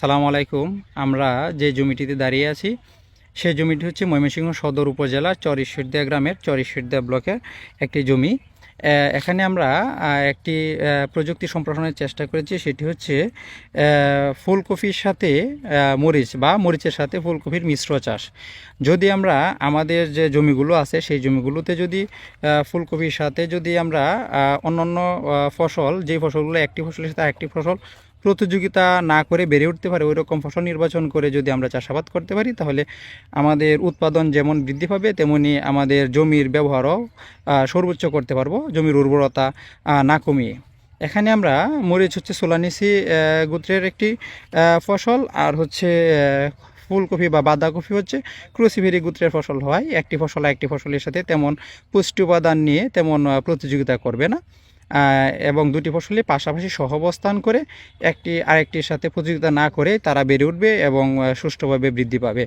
আসসালামু আলাইকুম। আমরা যে জমিটিতে দাঁড়িয়ে আছি সেই জমিটি হচ্ছে ময়মনসিংহ সদর উপজেলার চর-ঈশ্বরদীয়া গ্রামের চর-ঈশ্বরদীয়া ব্লকের একটি জমি। এখানে আমরা একটি প্রযুক্তি সম্প্রসারণের চেষ্টা করেছি, সেটি হচ্ছে ফুলকপির সাথে মরিচ বা মরিচের সাথে ফুলকপির মিশ্র চাষ। যদি আমরা আমাদের যে জমিগুলো আছে সেই জমিগুলোতে যদি ফুলকপির সাথে যদি আমরা অন্যান্য ফসল, যে ফসলগুলো একটি ফসলের সাথে আরেকটি ফসল প্রতিযোগিতা না করে বেড়ে উঠতে পারে ওই রকম ফসল নির্বাচন করে যদি আমরা চাষাবাদ করতে পারি, তাহলে আমাদের উৎপাদন যেমন বৃদ্ধি পাবে তেমনি আমাদের জমির ব্যবহারও সর্বোচ্চ করতে পারবো, জমির উর্বরতা না কমিয়ে। এখানে আমরা মরিচ হচ্ছে সোলানিসি গোত্রের একটি ফসল, আর হচ্ছে ফুলকপি বা বাঁধাকপি হচ্ছে ক্রুসিভেরি গোত্রের ফসল হয়। একটি ফসল একটি ফসলের সাথে তেমন পুষ্টি উপাদান নিয়ে তেমন প্রতিযোগিতা করবে না, এবং দুটি ফসলই পাশাপাশি সহাবস্থান করে একটি আরেকটির সাথে প্রতিযোগিতা না করে তারা বেড়ে উঠবে এবং সুষ্ঠুভাবে বৃদ্ধি পাবে।